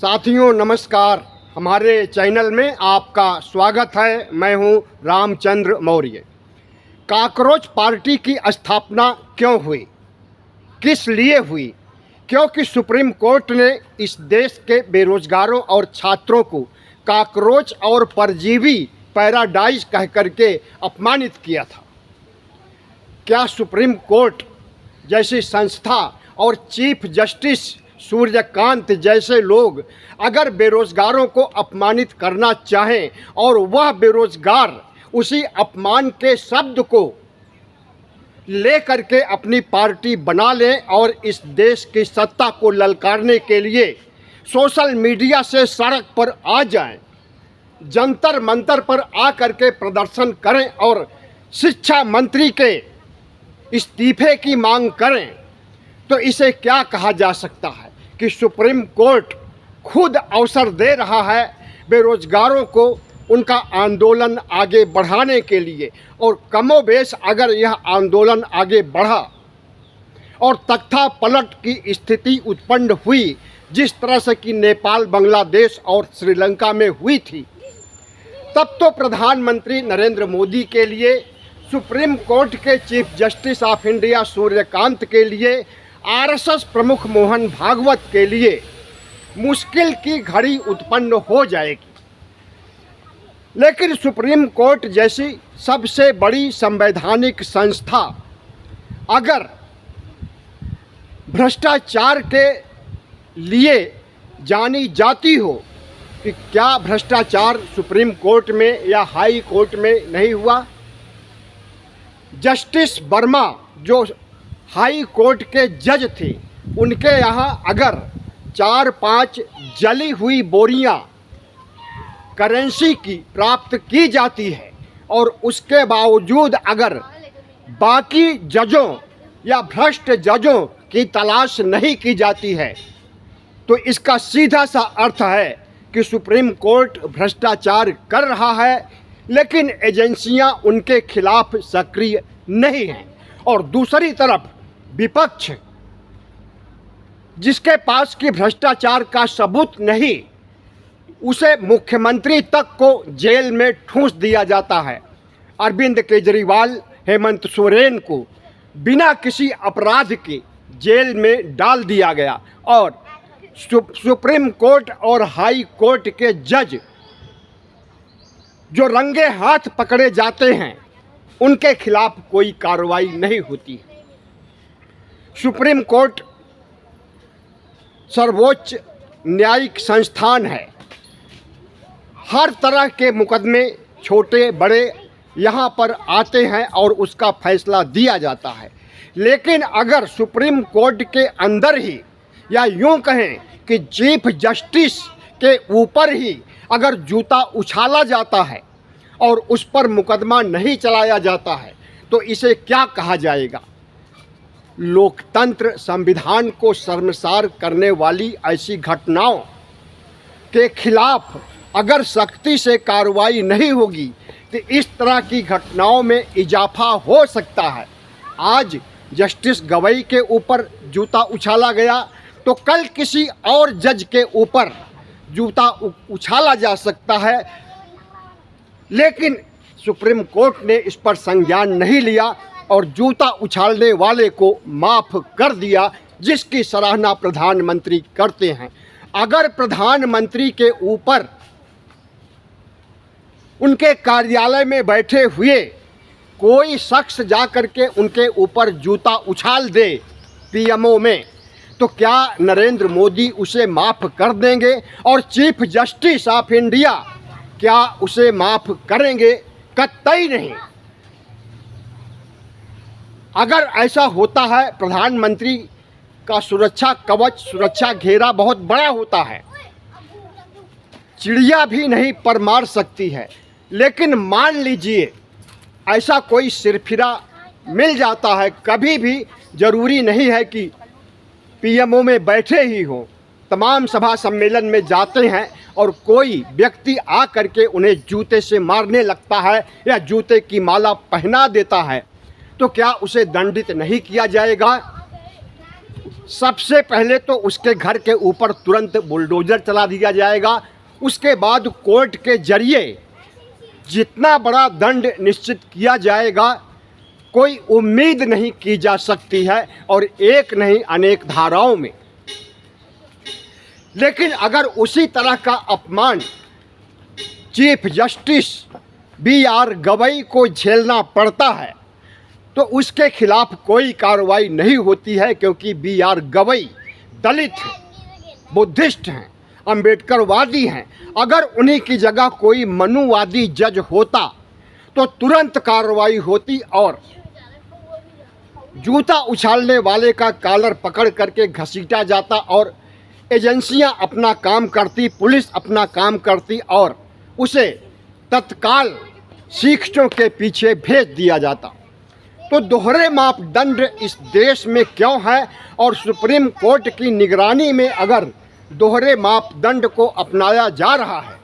साथियों नमस्कार। हमारे चैनल में आपका स्वागत है। मैं हूं रामचंद्र मौर्य। कॉकरोच पार्टी की स्थापना क्यों हुई, किस लिए हुई? क्योंकि सुप्रीम कोर्ट ने इस देश के बेरोजगारों और छात्रों को कॉकरोच और परजीवी पैराडाइज कह करके अपमानित किया था। क्या सुप्रीम कोर्ट जैसी संस्था और चीफ जस्टिस सूर्यकांत जैसे लोग अगर बेरोजगारों को अपमानित करना चाहें और वह बेरोजगार उसी अपमान के शब्द को ले करके अपनी पार्टी बना लें और इस देश की सत्ता को ललकारने के लिए सोशल मीडिया से सड़क पर आ जाएं, जंतर मंतर पर आ करके प्रदर्शन करें और शिक्षा मंत्री के इस्तीफे की मांग करें, तो इसे क्या कहा जा सकता है कि सुप्रीम कोर्ट खुद अवसर दे रहा है बेरोजगारों को उनका आंदोलन आगे बढ़ाने के लिए। और कमोबेश अगर यह आंदोलन आगे बढ़ा और तख्ता पलट की स्थिति उत्पन्न हुई जिस तरह से कि नेपाल, बांग्लादेश और श्रीलंका में हुई थी, तब तो प्रधानमंत्री नरेंद्र मोदी के लिए, सुप्रीम कोर्ट के chief justice of India Suryakant के लिए, आरएसएस प्रमुख मोहन भागवत के लिए मुश्किल की घड़ी उत्पन्न हो जाएगी। लेकिन सुप्रीम कोर्ट जैसी सबसे बड़ी संवैधानिक संस्था अगर भ्रष्टाचार के लिए जानी जाती हो, कि क्या भ्रष्टाचार सुप्रीम कोर्ट में या हाई कोर्ट में नहीं हुआ? जस्टिस वर्मा जो हाई कोर्ट के जज थे, उनके यहाँ अगर 4-5 जली हुई बोरियां करेंसी की प्राप्त की जाती है और उसके बावजूद अगर बाकी जजों या भ्रष्ट जजों की तलाश नहीं की जाती है, तो इसका सीधा सा अर्थ है कि सुप्रीम कोर्ट भ्रष्टाचार कर रहा है, लेकिन एजेंसियां उनके खिलाफ सक्रिय नहीं हैं। और दूसरी तरफ विपक्ष, जिसके पास कि भ्रष्टाचार का सबूत नहीं, उसे मुख्यमंत्री तक को जेल में ठूंस दिया जाता है। अरविंद केजरीवाल, हेमंत सोरेन को बिना किसी अपराध के जेल में डाल दिया गया और सुप्रीम कोर्ट और हाई कोर्ट के जज जो रंगे हाथ पकड़े जाते हैं, उनके खिलाफ कोई कार्रवाई नहीं होती। सुप्रीम कोर्ट सर्वोच्च न्यायिक संस्थान है। हर तरह के मुकदमे छोटे बड़े यहाँ पर आते हैं और उसका फैसला दिया जाता है। लेकिन अगर सुप्रीम कोर्ट के अंदर ही, या यूँ कहें कि चीफ जस्टिस के ऊपर ही अगर जूता उछाला जाता है और उस पर मुकदमा नहीं चलाया जाता है, तो इसे क्या कहा जाएगा? लोकतंत्र, संविधान को शर्मसार करने वाली ऐसी घटनाओं के खिलाफ अगर सख्ती से कार्रवाई नहीं होगी तो इस तरह की घटनाओं में इजाफा हो सकता है। आज जस्टिस गवई के ऊपर जूता उछाला गया, तो कल किसी और जज के ऊपर जूता उछाला जा सकता है। लेकिन सुप्रीम कोर्ट ने इस पर संज्ञान नहीं लिया और जूता उछालने वाले को माफ़ कर दिया, जिसकी सराहना प्रधानमंत्री करते हैं। अगर प्रधानमंत्री के ऊपर उनके कार्यालय में बैठे हुए कोई शख्स जा कर के उनके ऊपर जूता उछाल दे पीएमओ में, तो क्या नरेंद्र मोदी उसे माफ़ कर देंगे? और चीफ जस्टिस ऑफ इंडिया क्या उसे माफ़ करेंगे? कतई नहीं। अगर ऐसा होता है, प्रधानमंत्री का सुरक्षा कवच, सुरक्षा घेरा बहुत बड़ा होता है, चिड़िया भी नहीं पर मार सकती है। लेकिन मान लीजिए ऐसा कोई सिरफिरा मिल जाता है, कभी भी ज़रूरी नहीं है कि पीएमओ में बैठे ही हो, तमाम सभा सम्मेलन में जाते हैं और कोई व्यक्ति आ करके उन्हें जूते से मारने लगता है या जूते की माला पहना देता है, तो क्या उसे दंडित नहीं किया जाएगा? सबसे पहले तो उसके घर के ऊपर तुरंत बुलडोज़र चला दिया जाएगा। उसके बाद कोर्ट के जरिए जितना बड़ा दंड निश्चित किया जाएगा, कोई उम्मीद नहीं की जा सकती है, और एक नहीं अनेक धाराओं में। लेकिन अगर उसी तरह का अपमान चीफ जस्टिस B.R. गवई को झेलना पड़ता है तो उसके खिलाफ कोई कार्रवाई नहीं होती है, क्योंकि B.R. गवई दलित हैं, बुद्धिस्ट हैं, अम्बेडकरवादी हैं। अगर उन्हीं की जगह कोई मनुवादी जज होता तो तुरंत कार्रवाई होती और जूता उछालने वाले का कॉलर पकड़ करके घसीटा जाता और एजेंसियां अपना काम करती, पुलिस अपना काम करती और उसे तत्काल शिक्षकों के पीछे भेज दिया जाता। तो दोहरे मापदंड इस देश में क्यों है, और सुप्रीम कोर्ट की निगरानी में अगर दोहरे मापदंड को अपनाया जा रहा है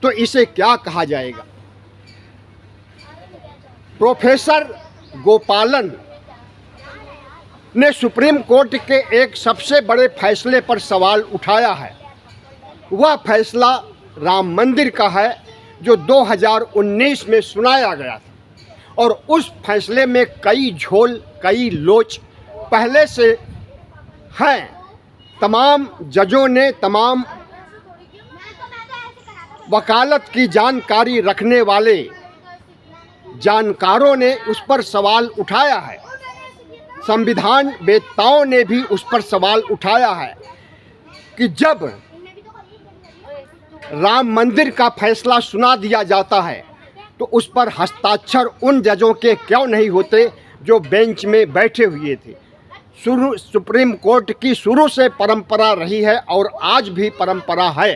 तो इसे क्या कहा जाएगा। प्रोफेसर गोपालन ने सुप्रीम कोर्ट के एक सबसे बड़े फैसले पर सवाल उठाया है। वह फैसला राम मंदिर का है जो 2019 में सुनाया गया था, और उस फैसले में कई झोल, कई लोच पहले से हैं। तमाम जजों ने, तमाम वकालत की जानकारी रखने वाले जानकारों ने उस पर सवाल उठाया है। संविधान वेत्ताओं ने भी उस पर सवाल उठाया है कि जब राम मंदिर का फैसला सुना दिया जाता है तो उस पर हस्ताक्षर उन जजों के क्यों नहीं होते जो बेंच में बैठे हुए थे। सुप्रीम कोर्ट की शुरू से परंपरा रही है और आज भी परंपरा है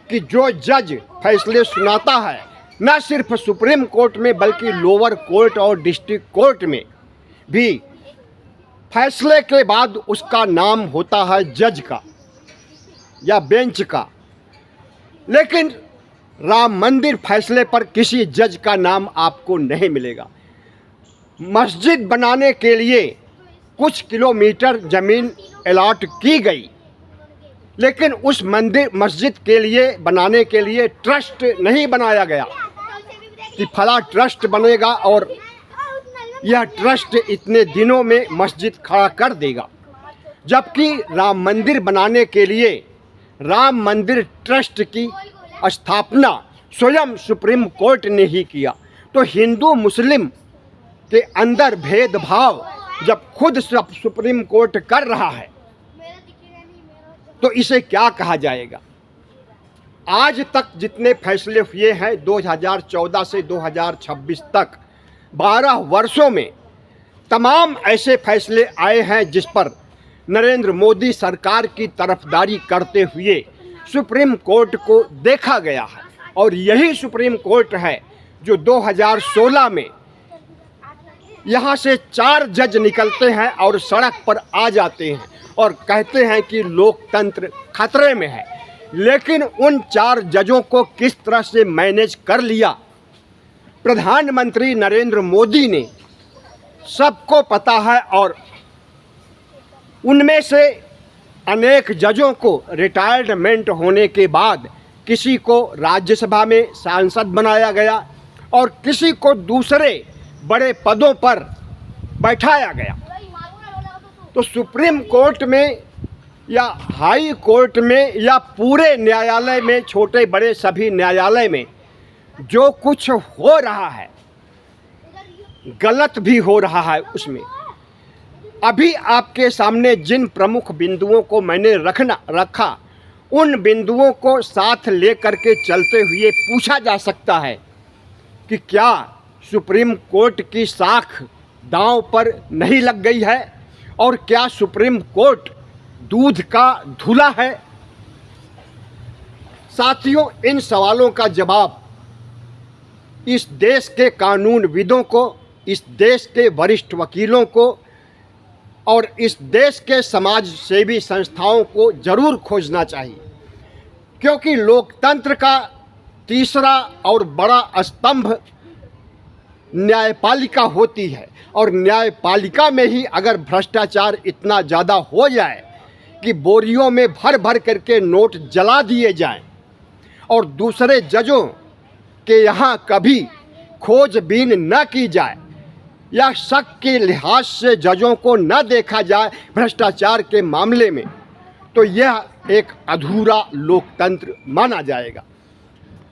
कि जो जज फैसले सुनाता है, न सिर्फ सुप्रीम कोर्ट में बल्कि लोअर कोर्ट और डिस्ट्रिक्ट कोर्ट में भी फैसले के बाद उसका नाम होता है जज का या बेंच का। लेकिन राम मंदिर फैसले पर किसी जज का नाम आपको नहीं मिलेगा। मस्जिद बनाने के लिए कुछ किलोमीटर ज़मीन अलॉट की गई, लेकिन उस मस्जिद के लिए बनाने के लिए ट्रस्ट नहीं बनाया गया कि फला ट्रस्ट बनेगा और यह ट्रस्ट इतने दिनों में मस्जिद खड़ा कर देगा। जबकि राम मंदिर बनाने के लिए राम मंदिर ट्रस्ट की स्थापना स्वयं सुप्रीम कोर्ट ने ही किया। तो हिंदू मुस्लिम के अंदर भेदभाव जब खुद सुप्रीम कोर्ट कर रहा है तो इसे क्या कहा जाएगा। आज तक जितने फैसले हुए हैं 2014 से 2026 तक 12 वर्षों में तमाम ऐसे फैसले आए हैं जिस पर नरेंद्र मोदी सरकार की तरफदारी करते हुए सुप्रीम कोर्ट को देखा गया है। और यही सुप्रीम कोर्ट है जो 2016 में यहाँ से 4 जज निकलते हैं और सड़क पर आ जाते हैं और कहते हैं कि लोकतंत्र खतरे में है। लेकिन उन 4 जजों को किस तरह से मैनेज कर लिया प्रधानमंत्री नरेंद्र मोदी ने, सबको पता है। और उनमें से अनेक जजों को रिटायरमेंट होने के बाद किसी को राज्यसभा में सांसद बनाया गया और किसी को दूसरे बड़े पदों पर बैठाया गया। तो सुप्रीम कोर्ट में या हाई कोर्ट में या पूरे न्यायालय में, छोटे बड़े सभी न्यायालय में जो कुछ हो रहा है गलत भी हो रहा है। उसमें अभी आपके सामने जिन प्रमुख बिंदुओं को मैंने रखा उन बिंदुओं को साथ लेकर के चलते हुए पूछा जा सकता है कि क्या सुप्रीम कोर्ट की साख दांव पर नहीं लग गई है और क्या सुप्रीम कोर्ट दूध का धुला है। साथियों, इन सवालों का जवाब इस देश के कानूनविदों को, इस देश के वरिष्ठ वकीलों को और इस देश के समाज सेवी संस्थाओं को जरूर खोजना चाहिए, क्योंकि लोकतंत्र का तीसरा और बड़ा स्तंभ न्यायपालिका होती है और न्यायपालिका में ही अगर भ्रष्टाचार इतना ज़्यादा हो जाए कि बोरियों में भर भर करके नोट जला दिए जाएं और दूसरे जजों के यहाँ कभी खोजबीन न की जाए या शक के लिहाज से जजों को न देखा जाए भ्रष्टाचार के मामले में, तो यह एक अधूरा लोकतंत्र माना जाएगा।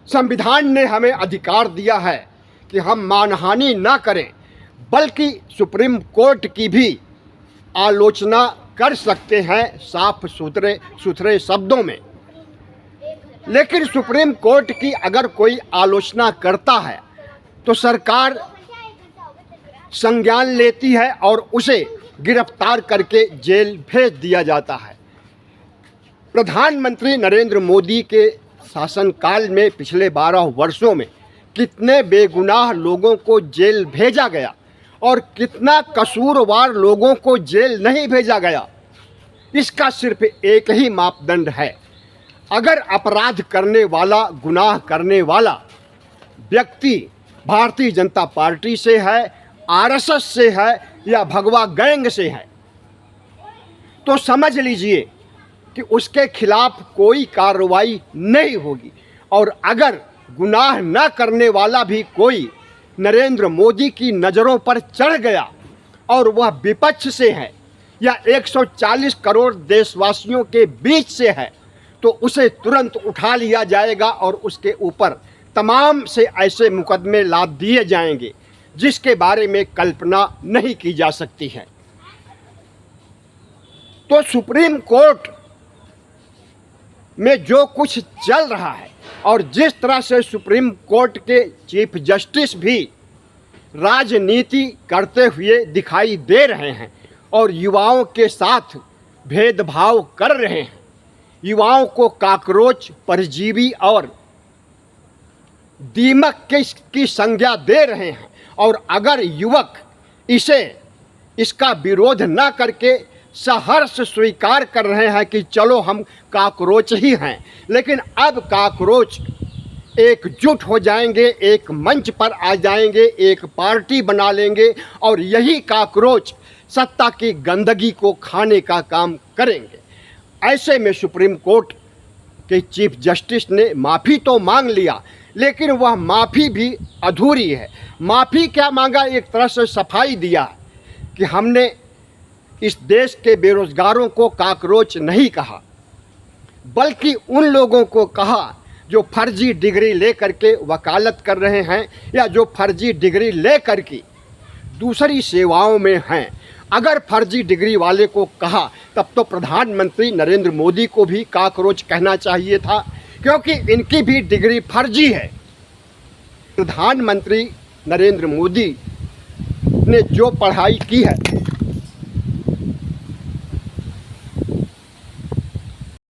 संविधान ने हमें अधिकार दिया है कि हम मानहानि न करें, बल्कि सुप्रीम कोर्ट की भी आलोचना कर सकते हैं साफ सुथरे शब्दों में। लेकिन सुप्रीम कोर्ट की अगर कोई आलोचना करता है तो सरकार संज्ञान लेती है और उसे गिरफ्तार करके जेल भेज दिया जाता है। प्रधानमंत्री नरेंद्र मोदी के शासनकाल में पिछले 12 वर्षों में कितने बेगुनाह लोगों को जेल भेजा गया और कितना कसूरवार लोगों को जेल नहीं भेजा गया, इसका सिर्फ एक ही मापदंड है। अगर अपराध करने वाला, गुनाह करने वाला व्यक्ति भारतीय जनता पार्टी से है, आरएसएस से है या भगवा गैंग से है, तो समझ लीजिए कि उसके खिलाफ कोई कार्रवाई नहीं होगी। और अगर गुनाह न करने वाला भी कोई नरेंद्र मोदी की नज़रों पर चढ़ गया और वह विपक्ष से है या 140 करोड़ देशवासियों के बीच से है, तो उसे तुरंत उठा लिया जाएगा और उसके ऊपर तमाम से ऐसे मुकदमे लाद दिए जाएंगे जिसके बारे में कल्पना नहीं की जा सकती है। तो सुप्रीम कोर्ट में जो कुछ चल रहा है और जिस तरह से सुप्रीम कोर्ट के चीफ जस्टिस भी राजनीति करते हुए दिखाई दे रहे हैं और युवाओं के साथ भेदभाव कर रहे हैं, युवाओं को काकरोच, परजीवी और दीमक की संज्ञा दे रहे हैं, और अगर युवक इसका विरोध न करके सहर्ष स्वीकार कर रहे हैं कि चलो हम काकरोच ही हैं, लेकिन अब काकरोच एकजुट हो जाएंगे, एक मंच पर आ जाएंगे, एक पार्टी बना लेंगे और यही काकरोच सत्ता की गंदगी को खाने का काम करेंगे। ऐसे में सुप्रीम कोर्ट के चीफ जस्टिस ने माफ़ी तो मांग लिया, लेकिन वह माफ़ी भी अधूरी है। माफ़ी क्या मांगा? एक तरह से सफाई दिया कि हमने इस देश के बेरोजगारों को काकरोच नहीं कहा, बल्कि उन लोगों को कहा जो फर्जी डिग्री लेकर के वकालत कर रहे हैं या जो फर्जी डिग्री लेकर के दूसरी सेवाओं में हैं। अगर फर्जी डिग्री वाले को कहा तब तो प्रधानमंत्री नरेंद्र मोदी को भी काकरोच कहना चाहिए था, क्योंकि इनकी भी डिग्री फर्जी है। प्रधानमंत्री नरेंद्र मोदी ने जो पढ़ाई की है